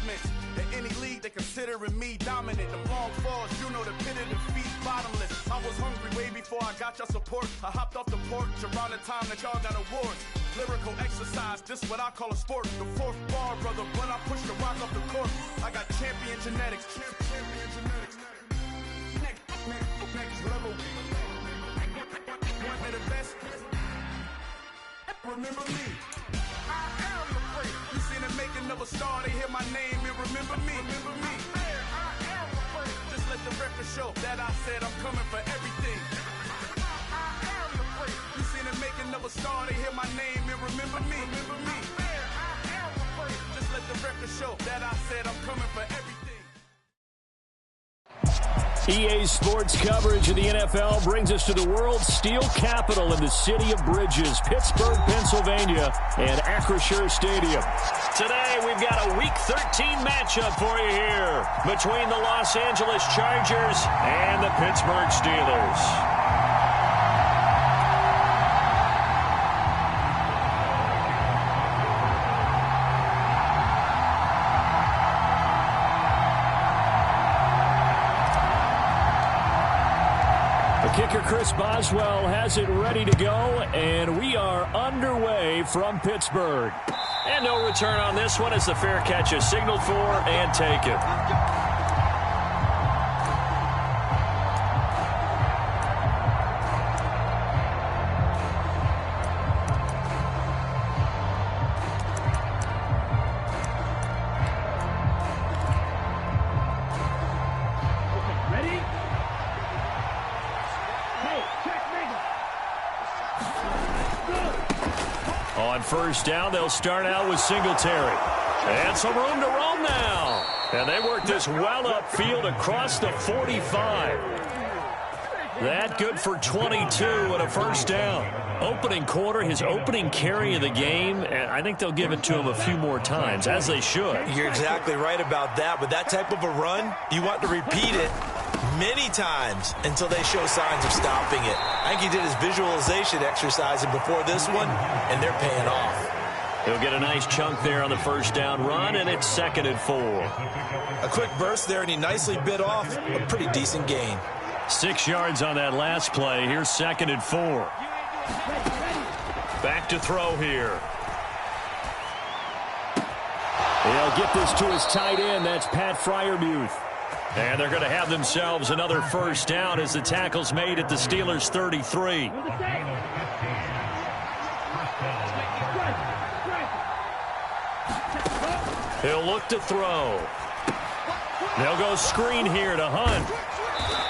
accomplishments. In any league, they considering me dominant. The long falls, you know the pit of defeat, bottomless. I was hungry way before I got your support. I hopped off the porch around the time that y'all got awards. Lyrical exercise, this what I call a sport. The fourth bar, brother, when I push the rock off the court. I got champion genetics. Champion genetics. Next level. One of the best. Remember me. I am the great. You seen the making of a star, they hear my name and remember me. Remember me. I am the great. Just let the record show that I said I'm coming for everything. I am the great. You seen the making of a star, they hear my name and remember me. Remember me. I am the great. Just let the record show that I said I'm coming for everything. EA Sports coverage of the NFL brings us to the world's steel capital in the city of bridges, Pittsburgh, Pennsylvania, and Acrisure Stadium. Today, we've got a Week 13 matchup for you here between the Los Angeles Chargers and the Pittsburgh Steelers. Kicker Chris Boswell has it ready to go, and we are underway from Pittsburgh. And no return on this one as the fair catch is signaled for and taken. On first down, they'll start out with Singletary. And some room to roam now. And they work this well upfield across the 45. That good for 22 and a first down. Opening quarter, his opening carry of the game, and I think they'll give it to him a few more times, as they should. You're exactly right about that. With that type of a run, you want to repeat it many times until they show signs of stopping it. I think he did his visualization exercising before this one, and they're paying off. He'll get a nice chunk there on the first down run, and it's 2nd and 4. A quick burst there, and he nicely bit off a pretty decent gain. 6 yards on that last play. Here's 2nd and 4. Back to throw here. He'll get this to his tight end. That's Pat Freiermuth. And they're going to have themselves another first down as the tackle's made at the Steelers' 33. He'll look to throw. They'll go screen here to Hunt.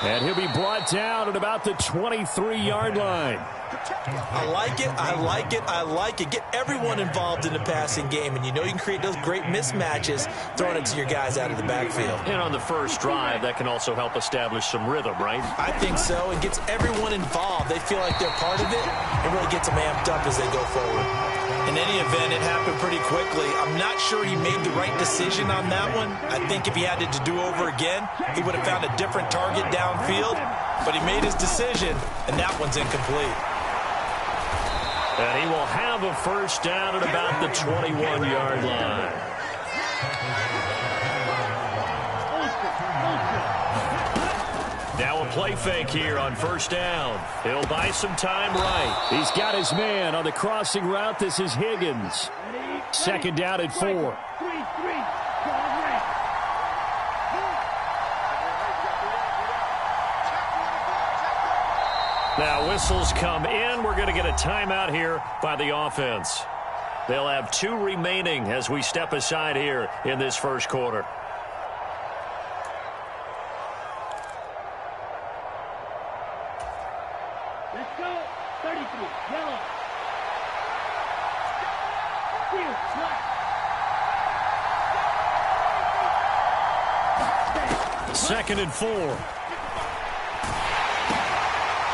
And he'll be brought down at about the 23-yard line. I like it, I like it, I like it. Get everyone involved in the passing game, and you know you can create those great mismatches throwing it to your guys out of the backfield. And on the first drive, that can also help establish some rhythm, right? I think so. It gets everyone involved. They feel like they're part of it. It really gets them amped up as they go forward. In any event, it happened pretty quickly. I'm not sure he made the right decision on that one. I think if he had it to do over again, he would have found a different target downfield. But he made his decision, and that one's incomplete. And he will have a first down at about the 21-yard line. Now a play fake here on first down. He'll buy some time right. He's got his man on the crossing route. This is Higgins. 2nd down at 4. Now whistles come in. We're going to get a timeout here by the offense. They'll have 2 remaining as we step aside here in this first quarter. Let's go. 33, yellow. Field, slide. 2nd and 4.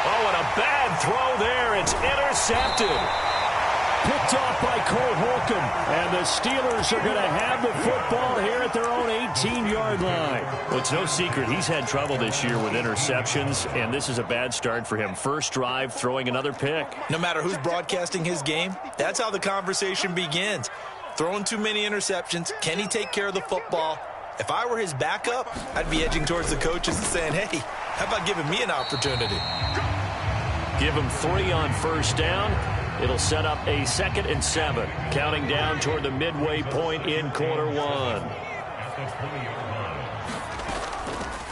Oh, and a bad throw there. It's intercepted. Picked off by Cole Holcomb. And the Steelers are going to have the football here at their own 18-yard line. Well, it's no secret he's had trouble this year with interceptions, and this is a bad start for him. First drive, throwing another pick. No matter who's broadcasting his game, that's how the conversation begins. throwing too many interceptions. Can he take care of the football? If I were his backup, I'd be edging towards the coaches and saying, hey, how about giving me an opportunity? Give him 3 on first down. It'll set up a 2nd and 7. Counting down toward the midway point in quarter 1.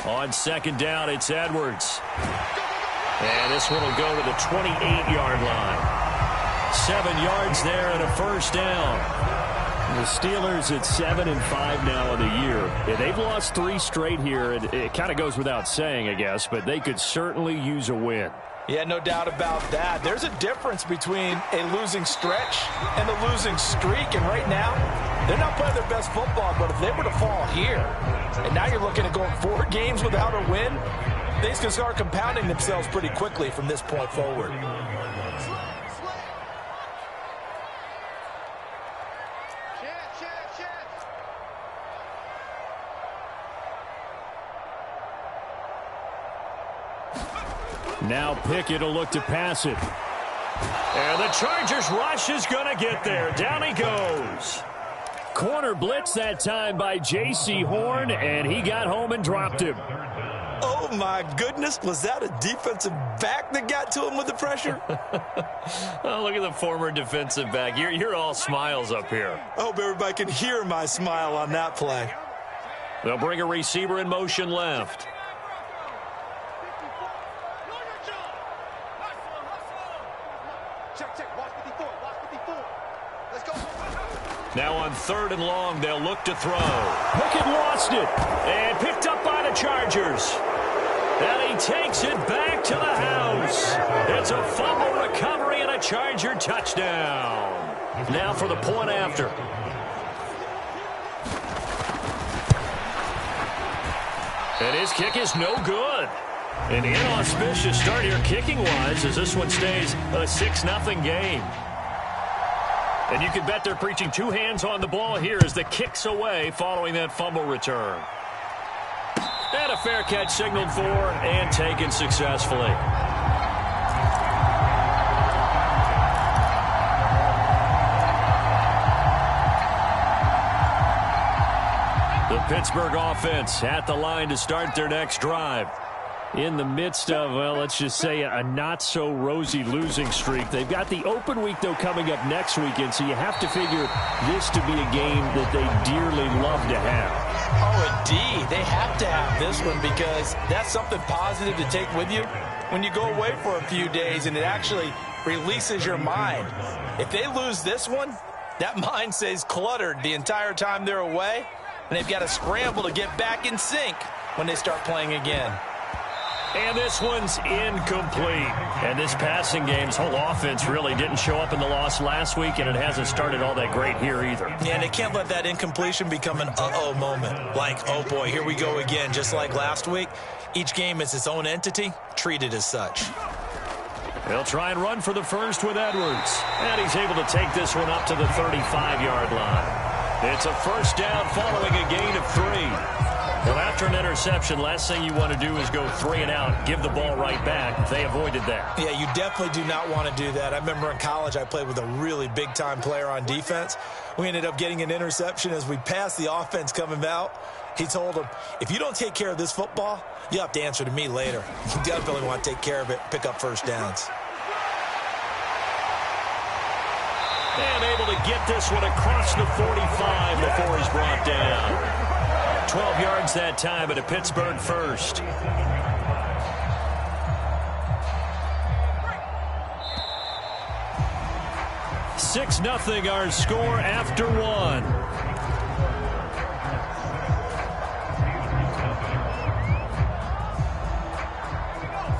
On 2nd down, it's Edwards. And this one will go to the 28-yard line. 7 yards there and a first down. The Steelers at 7-5 now on the year. Yeah, they've lost 3 straight here. It kind of goes without saying, I guess, but they could certainly use a win. Yeah, no doubt about that. There's a difference between a losing stretch and a losing streak. And right now, they're not playing their best football. But if they were to fall here, and now you're looking at going 4 games without a win, things can start compounding themselves pretty quickly from this point forward. Now Pickett will look to pass it. And the Chargers rush is going to get there. Down he goes. Corner blitz that time by J.C. Horn, and he got home and dropped him. Oh, my goodness. Was that a defensive back that got to him with the pressure? Oh, look at the former defensive back. You're all smiles up here. I hope everybody can hear my smile on that play. They'll bring a receiver in motion left. Now on 3rd and long, they'll look to throw. Pickett lost it and picked up by the Chargers. And he takes it back to the house. It's a fumble recovery and a Charger touchdown. Now for the point after. And his kick is no good. An inauspicious start here kicking-wise as this one stays a 6-0 game. And you can bet they're preaching 2 hands on the ball here as the kick's away following that fumble return. And a fair catch signaled for and taken successfully. The Pittsburgh offense at the line to start their next drive. In the midst of, well, let's just say a not-so-rosy losing streak. They've got the open week, though, coming up next weekend, so you have to figure this to be a game that they dearly love to have. Oh, indeed. They have to have this one because that's something positive to take with you when you go away for a few days, and it actually releases your mind. If they lose this one, that mind stays cluttered the entire time they're away, and they've got to scramble to get back in sync when they start playing again. And this one's incomplete. And this passing game's whole offense really didn't show up in the loss last week, and it hasn't started all that great here either. Yeah, and they can't let that incompletion become an uh-oh moment. Like, oh boy, here we go again, just like last week. Each game is its own entity, treated as such. They'll try and run for the first with Edwards. And he's able to take this one up to the 35-yard line. It's a first down following a gain of 3. Well, after an interception, last thing you want to do is go 3 and out, give the ball right back. They avoided that. Yeah, you definitely do not want to do that. I remember in college I played with a really big-time player on defense. We ended up getting an interception as we passed the offense coming out. He told him, if you don't take care of this football, you have to answer to me later. You definitely want to take care of it, pick up first downs. And able to get this one across the 45 before he's brought down. 12 yards that time at a Pittsburgh first. Six 0 our score after 1.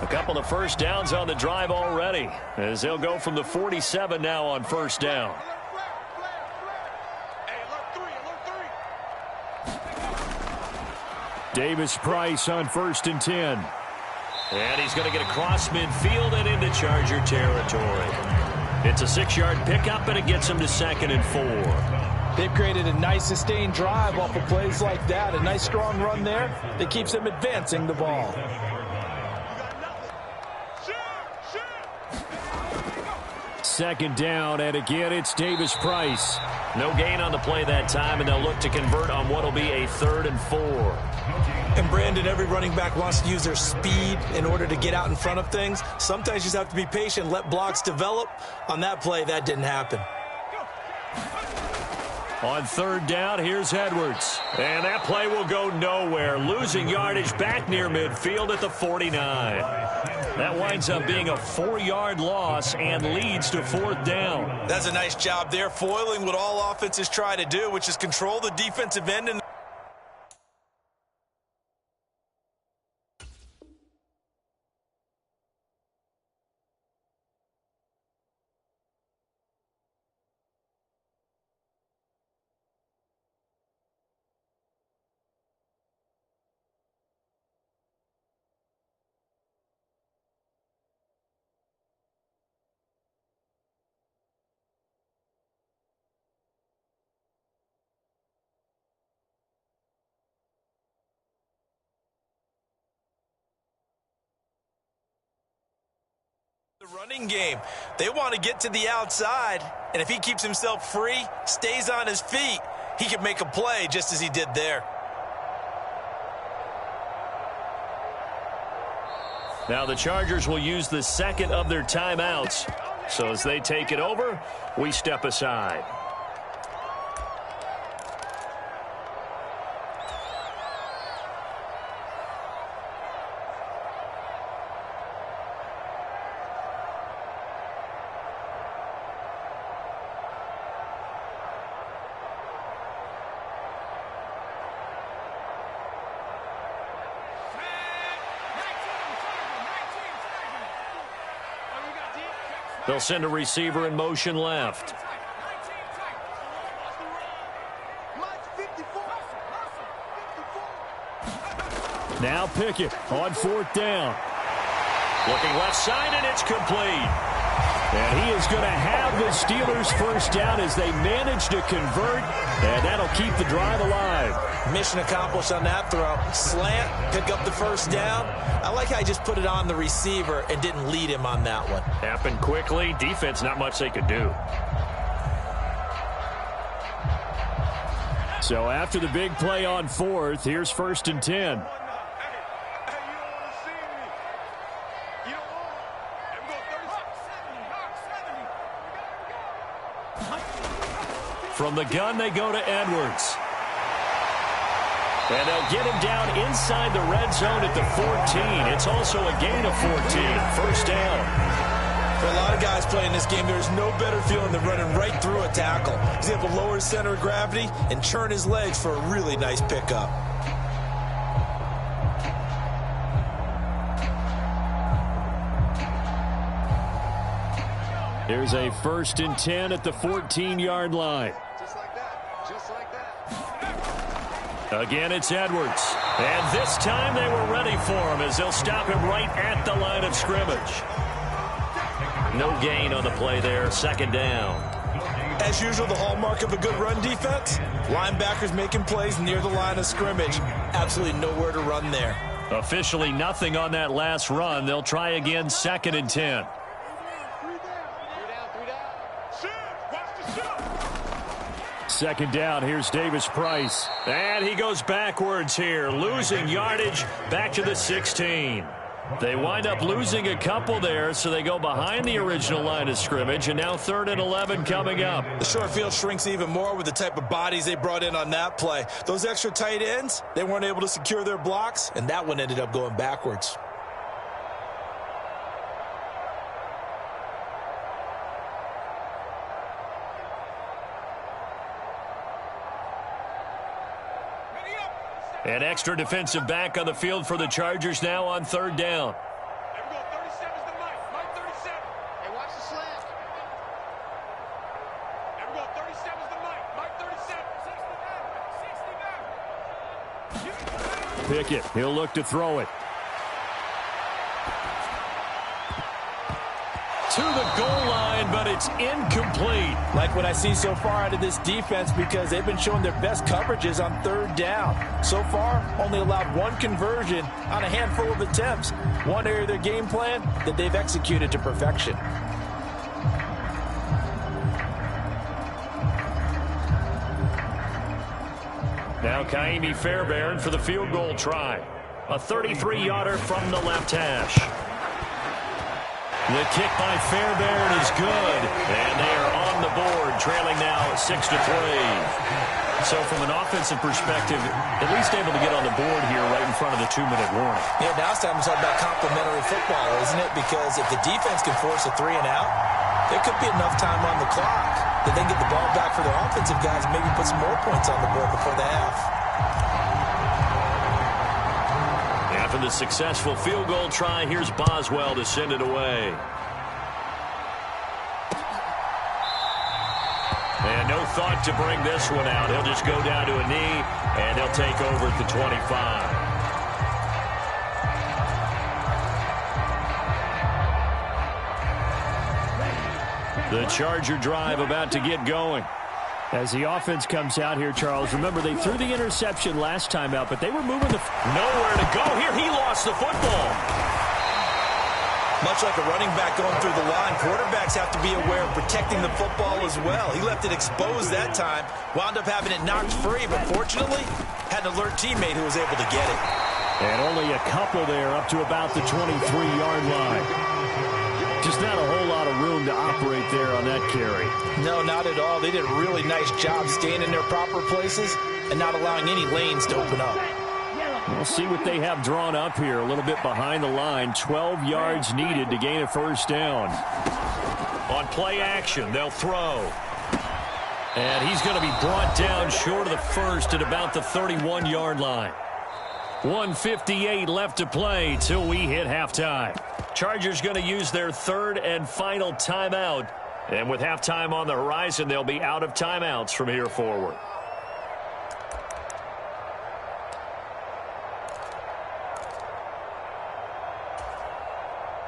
A couple of first downs on the drive already as they'll go from the 47 now on first down. Davis Price on 1st and 10. And he's going to get across midfield and into Charger territory. It's a 6-yard pickup, and it gets him to 2nd and 4. They've created a nice sustained drive off of plays like that. A nice strong run there that keeps them advancing the ball. second down, and again, it's Davis Price. No gain on the play that time, and they'll look to convert on what will be a 3rd and 4. And Brandon, every running back wants to use their speed in order to get out in front of things. Sometimes you just have to be patient, let blocks develop. On that play, that didn't happen. On 3rd down, here's Edwards. And that play will go nowhere. Losing yardage back near midfield at the 49. That winds up being a 4-yard loss and leads to 4th down. That's a nice job there, foiling what all offenses try to do, which is control the defensive end. And the running game, they want to get to the outside, and if he keeps himself free, stays on his feet, he can make a play just as he did there. Now the Chargers will use the second of their timeouts. So as they take it over, we step aside. They'll send a receiver in motion left. Now Pickett on 4th down. Looking left side, and it's complete. And he is going to have the Steelers first down as they manage to convert, and that'll keep the drive alive. Mission accomplished on that throw. Slant, pick up the first down. I like how he just put it on the receiver and didn't lead him on that one. Happened quickly. Defense, not much they could do. So after the big play on 4th, here's 1st and 10. From the gun, they go to Edwards. And they'll get him down inside the red zone at the 14. It's also a gain of 14. First down. For a lot of guys playing this game, there's no better feeling than running right through a tackle. He's able to lower his center of gravity and churn his legs for a really nice pickup. Here's a 1st and 10 at the 14-yard line. Again, it's Edwards. And this time they were ready for him as they'll stop him right at the line of scrimmage. No gain on the play there. 2nd down. As usual, the hallmark of a good run defense, linebackers making plays near the line of scrimmage. Absolutely nowhere to run there. Officially nothing on that last run. They'll try again, 2nd and 10. Second down, here's Davis Price. And he goes backwards here, losing yardage back to the 16. They wind up losing a couple there, so they go behind the original line of scrimmage, and now 3rd and 11 coming up. The short field shrinks even more with the type of bodies they brought in on that play. Those extra tight ends, they weren't able to secure their blocks, and that one ended up going backwards. An extra defensive back on the field for the Chargers now on 3rd down. There we go. 37 is the Mike 37. Hey, watch the slant. There we go. 37 is the Mike 37. 60 back. Pickett, he'll look to throw it. To the goal line, but it's incomplete. Like what I see so far out of this defense, because they've been showing their best coverages on 3rd down. So far, only allowed 1 conversion on a handful of attempts. One area of their game plan that they've executed to perfection. Now Kaimi Fairbairn for the field goal try. A 33-yarder from the left hash. The kick by Fairbairn is good. And they are on the board, trailing now 6-3. So from an offensive perspective, at least able to get on the board here right in front of the 2-minute warning. Yeah, now it's time to talk about complementary football, isn't it? Because if the defense can force a 3-and-out, there could be enough time on the clock that they can get the ball back for their offensive guys and maybe put some more points on the board before the half. After the successful field goal try, here's Boswell to send it away. And no thought to bring this one out. He'll just go down to a knee, and he'll take over at the 25. The Charger drive about to get going. As the offense comes out here, Charles, remember they threw the interception last time out, but they were moving the... Nowhere to go here. He lost the football. Much like a running back going through the line, quarterbacks have to be aware of protecting the football as well. He left it exposed that time, wound up having it knocked free, but fortunately had an alert teammate who was able to get it. And only a couple there up to about the 23-yard line. Just not a whole lot of room to operate there on that carry. No, not at all. They did a really nice job staying in their proper places and not allowing any lanes to open up. We'll see what they have drawn up here. A little bit behind the line. 12 yards needed to gain a first down. On play action, they'll throw. And he's going to be brought down short of the first at about the 31-yard line. 1:58 left to play till we hit halftime. Chargers going to use their third and final timeout. And with halftime on the horizon, they'll be out of timeouts from here forward.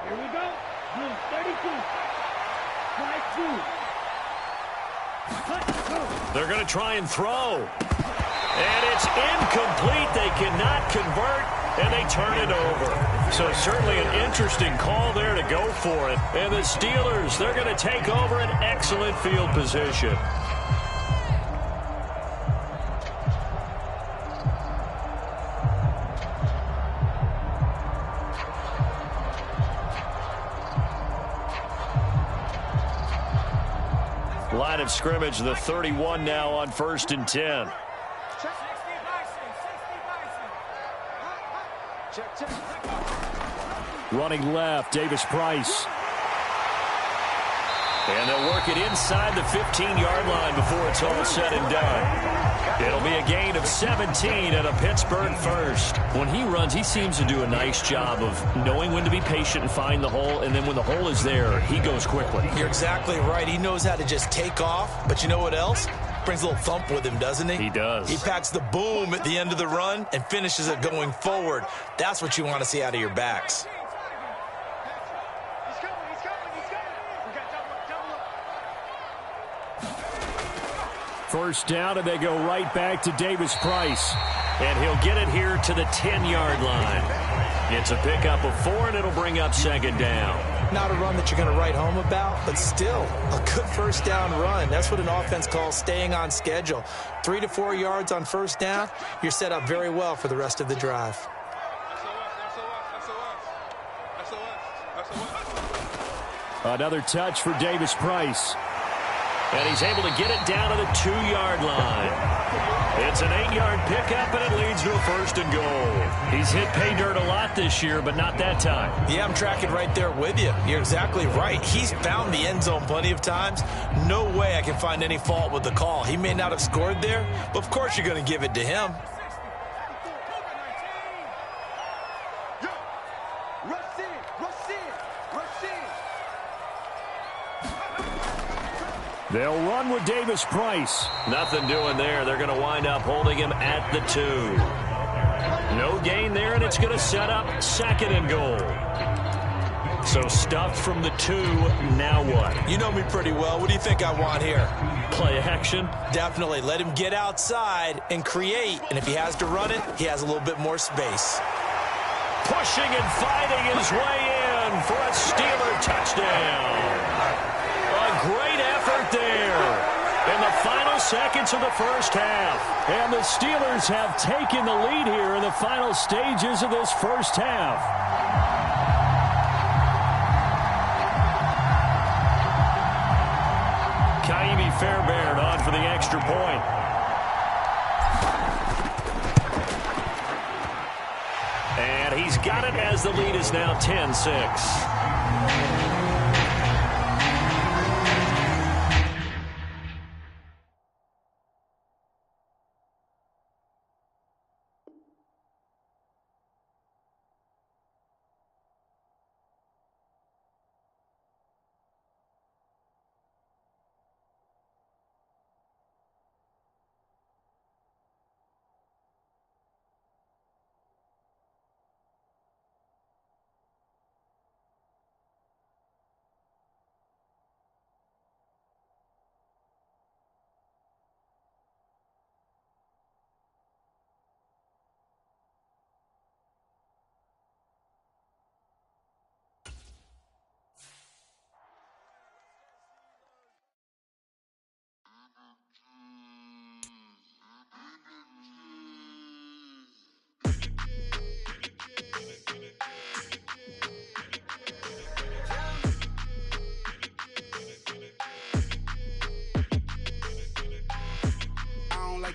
Here we go. Blue 32. Strike 2. Cut 2. They're going to try and throw. And it's incomplete. They cannot convert, and they turn it over. So certainly an interesting call there to go for it. And the Steelers, they're going to take over an excellent field position. Line of scrimmage, the 31 now on 1st and 10. Running left, Davis Price. And they'll work it inside the 15-yard line before it's all said and done. It'll be a gain of 17 and a Pittsburgh first. When he runs, he seems to do a nice job of knowing when to be patient and find the hole, and then when the hole is there, he goes quickly. You're exactly right. He knows how to just take off, but you know what else? Brings a little thump with him, doesn't he? He does. He packs the boom at the end of the run and finishes it going forward. That's what you want to see out of your backs. First down, and they go right back to Davis Price. And he'll get it here to the 10-yard line. It's a pickup of 4, and it'll bring up 2nd down. Not a run that you're going to write home about, but still a good first down run. That's what an offense calls staying on schedule. 3 to 4 yards on first down, you're set up very well for the rest of the drive. Another touch for Davis Price. And he's able to get it down to the 2-yard line. It's an 8-yard pickup, and it leads to a 1st and goal. He's hit pay dirt a lot this year, but not that time. Yeah, I'm tracking right there with you. You're exactly right. He's found the end zone plenty of times. No way I can find any fault with the call. He may not have scored there, but of course you're going to give it to him. They'll run with Davis Price. Nothing doing there. They're going to wind up holding him at the 2. No gain there, and it's going to set up 2nd and goal. So stuffed from the 2, now what? You know me pretty well. What do you think I want here? Play action? Definitely. Let him get outside and create, and if he has to run it, he has a little bit more space. Pushing and fighting his way in for a Steeler touchdown. A great effort there. And the final seconds of the first half. And the Steelers have taken the lead here in the final stages of this first half. Kaimi Fairbairn on for the extra point. And he's got it as the lead is now 10-6.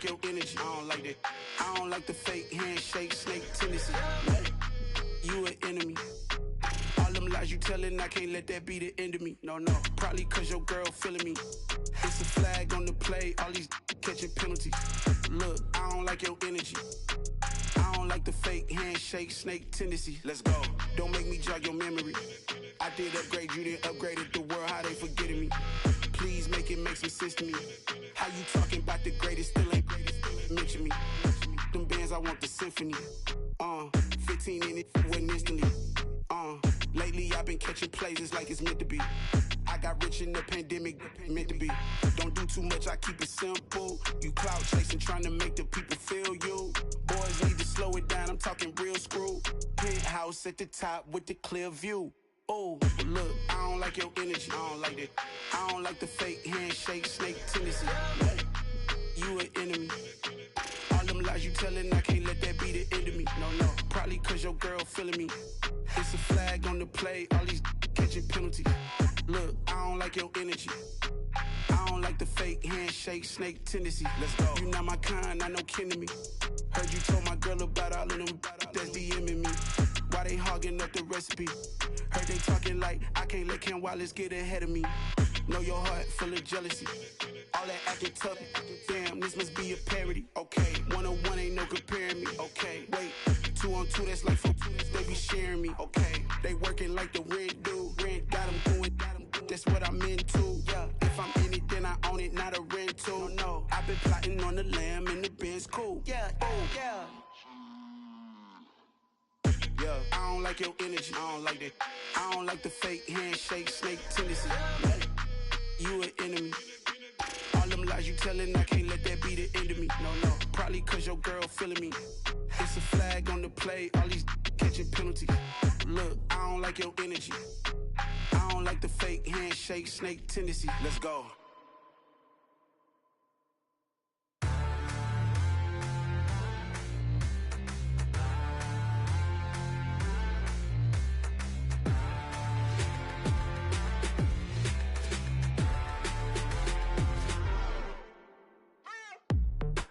Your energy, I don't like that. I don't like the fake handshake, snake tendency. You an enemy. All them lies you telling, I can't let that be the end of me. No, probably cause your girl feeling me. It's a flag on the play, all these catching penalties. Look, I don't like your energy. I don't like the fake handshake, snake tendency. Let's go. Don't make me jog your memory. I did upgrade, you didn't upgrade it. The world, how they forgetting me. Please make it make some sense to me. How you talking about the greatest, still ain't mention me. Them bands, I want the symphony. 15 in it, went instantly. Lately I've been catching plays, it's like it's meant to be. I got rich in the pandemic, meant to be. Don't do too much, I keep it simple. You clout chasing, trying to make the people feel you. Boys need to slow it down, I'm talking real screw. Penthouse at the top with the clear view. Oh, look, I don't like your energy, I don't like that. I don't like the fake handshake, snake tendency. You an enemy. All them lies you telling, I can't let that be the end of me. No, probably cause your girl feeling me. It's a flag on the play, all these catching penalties. Look, I don't like your energy. I don't like the fake handshake, snake tendency. Let's go. You not my kind, I know kin to me. Heard you told my girl about all of them that's DMing me. Why they hogging up the recipe? Heard they talking like I can't let Ken Wallace get ahead of me. Know your heart full of jealousy. All that acting tough, damn, this must be a parody. Okay, 1-on-1 ain't no comparing me. Okay, wait, 2-on-2, that's like 4, they be sharing me. Okay, they working like the rent do. Rent got them going, that's what I'm into. Yeah, if I'm in it, then I own it, not a rental. No, I've been plotting on the lamb and the Benz cool. Yeah, yeah. Yeah, I don't like your energy, I don't like that. I don't like the fake handshake, snake tendency. You an enemy. All them lies you telling, I can't let that be the end of me. No, probably cause your girl feeling me. It's a flag on the play, all these catching penalties. Look, I don't like your energy. I don't like the fake handshake, snake tendency. Let's go.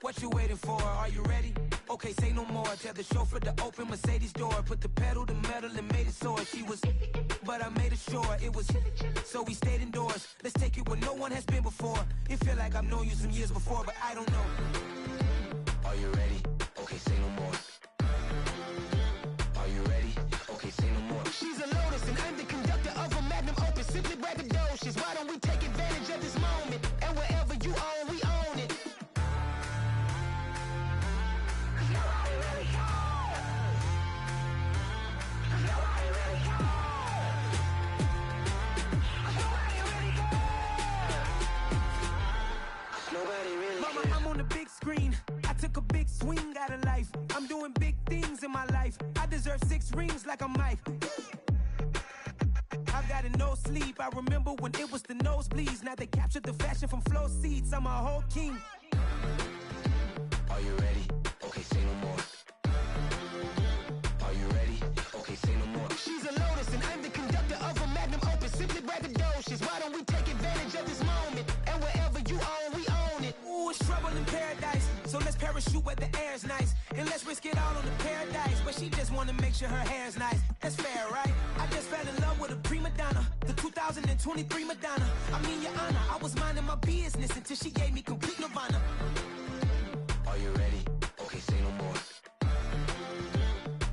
What you waiting for? Are you ready? Okay, say no more. Tell the chauffeur to open Mercedes door. Put the pedal to metal and made it soar. She was, but I made it sure it was. So we stayed indoors. Let's take it where no one has been before. It feel like I've known you some years before, but I don't know. Are you ready? Okay, say no more. Are you ready? Okay, say no more. She's a Lotus and I'm the conductor of a Magnum Opus. Simply braggadocious. Why don't we take advantage of this moment? And wherever you own, we own it. Mama, I'm on the big screen. I took a big swing out of life. I'm doing big things in my life. I deserve 6 rings like I'm Mike. I've got a no sleep. I remember when it was the nosebleeds. Now they captured the fashion from flow seats. I'm a whole king. Are you ready? Okay, say no more. Are you ready? Okay, say no more. She's a lotus and I'm the conductor of a magnum opus. Simply braggadocious. Why don't we take advantage of this moment? And wherever you own, we own it. Ooh, it's trouble in paradise. So let's parachute where the air's nice. And let's risk it all on the paradise. But she just wanna make sure her hair's nice. That's fair, right? I just fell in love with a prima donna. The 2023 Madonna. I mean, your honor, I was minding my business until she gave me complete nirvana. Are you ready? Okay, say no more.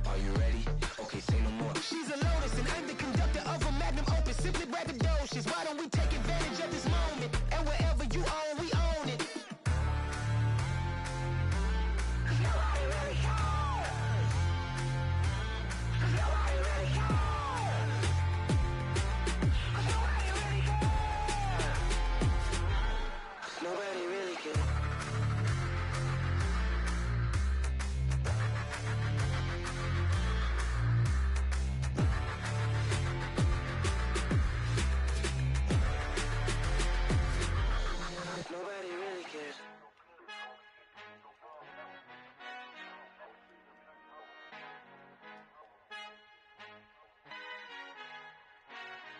Are you ready? Okay, say no more. She's a lotus and I'm the conductor of a magnum opus. Simply braggadocious. Why don't we take advantage of this moment? And wherever you own, we own it. Nobody really cares. Nobody really cares. Nobody really cares. Nobody really cares. Nobody really cares.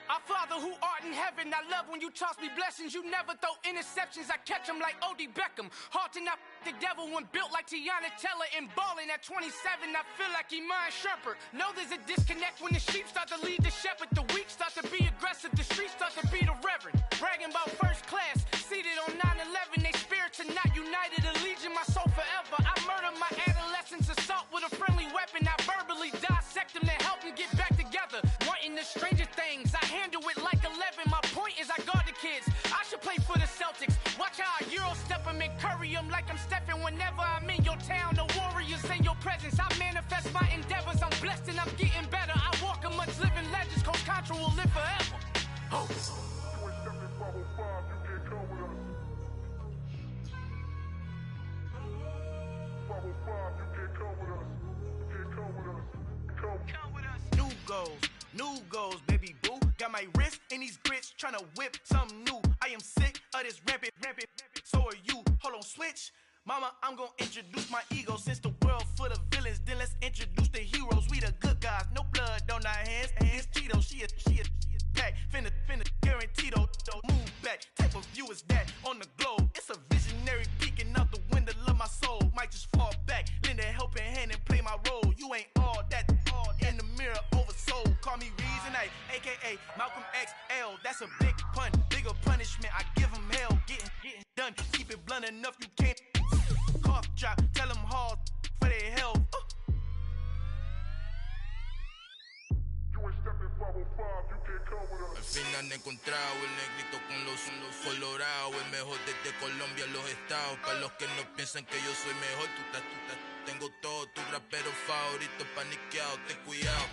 Our Father who art in heaven, I love when you toss me blessings. You never throw interceptions, I catch them like O.D. Beckham. Hard to not the devil when built like Tiana Teller. And balling at 27, I feel like Iman Shumpert. Know there's a disconnect when the sheep start to lead the shepherd. The weak start to be aggressive, the streets start to be the reverend. Bragging about first class, seated on 9/11. They spirits are not united, a legion, my soul forever. I murdered my adolescence, assault with a friendly weapon. I verbally dissect them to help them get back together. Wanting the stranger things, I handle it like 11. My point is I guard the kids. I should play for the Celtics. Watch how I Euro step them and curry them like I'm stepping. Whenever I'm in your town, the Warriors in your presence. I manifest my endeavors. I'm blessed and I'm getting better. I walk amongst living legends. Coach Contra will live forever. Oh. New goals, baby boo. Got my wrist in these grits, tryna whip something new. I am sick of this rampant. So are you. Hold on, switch. Mama, I'm gonna introduce my ego. Since the world full of villains, then let's introduce the heroes. We the good guys, no blood on our hands. It's Tito, she a pack. Finna, guaranteed though. Move back, type of view is that on the globe. It's a visionary peeking out the window of my soul. Might just fall back, lend a helping hand and play my role. You ain't all that. In the mirror, oversold. Call me Reason, aka Malcolm XL. That's a big pun, bigger punishment. I give him hell, getting done. Keep it blunt enough, you can't. Cough drop, tell them hard for their health. Al fin han encontrado el negrito con los colorados, el mejor desde Colombia, los estados. Para los que no piensan que yo soy mejor, tengo todo, tu rapero favorito paniqueado, ten cuidado.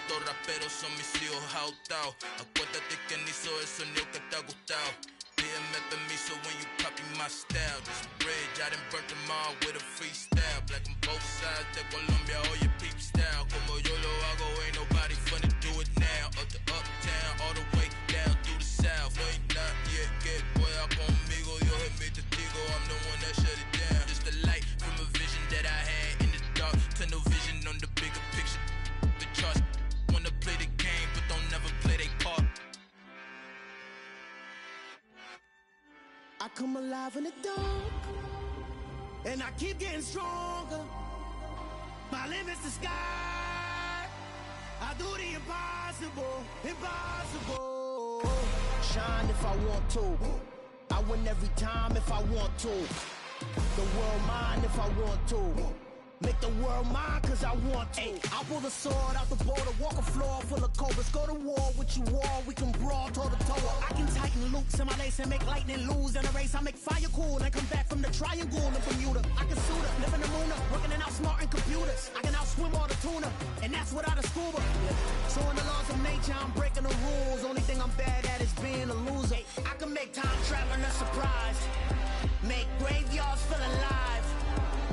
Estos raperos son mis hijos jautados. Acuérdate que ni hizo el sonido que te ha gustado. Pídeme permiso when you copy my style. This bridge, I done burnt them all with a freestyle. Black on both sides de Colombia, oye peep style. Como yo lo hago, ain't nobody finna do it now. Up to uptown, all the way down through the south. No hay nadie que pueda conmigo, Dios es mi testigo. I'm the one that shut it down. Just the light from a vision that I had in the dark. Tunnel vision on the bigger picture. The charts wanna play the game, but don't never play their part. I come alive in the dark, and I keep getting stronger. My limit's the sky. I do the impossible. Shine if I want to. I win every time if I want to. The world mine if I want to. Make the world mine cause I want to. I pull the sword out the border, walk a floor full of cobras. Go to war with you all, we can brawl toe to toe. I can tighten loops in my lace and make lightning lose in a race. I make fire cool and come back from the triangle in Bermuda. I can suit up, live in the moon, working and outsmarting computers. I can outswim all the tuna, and that's without a scuba. So in the laws of nature, I'm breaking the rules. Only thing I'm bad at is being a loser. I can make time traveling a surprise, make graveyards feel alive.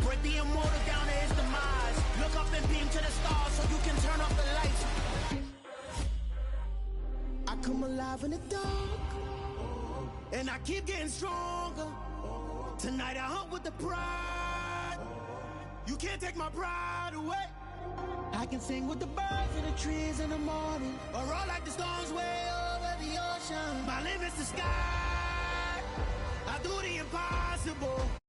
Break the immortal down to his demise. Look up and beam to the stars so you can turn off the lights. I come alive. survive in the dark, and I keep getting stronger. Tonight I hunt with the pride. You can't take my pride away. I can sing with the birds and the trees in the morning, or roll like the storms way over the ocean. My limit's the sky. I do the impossible.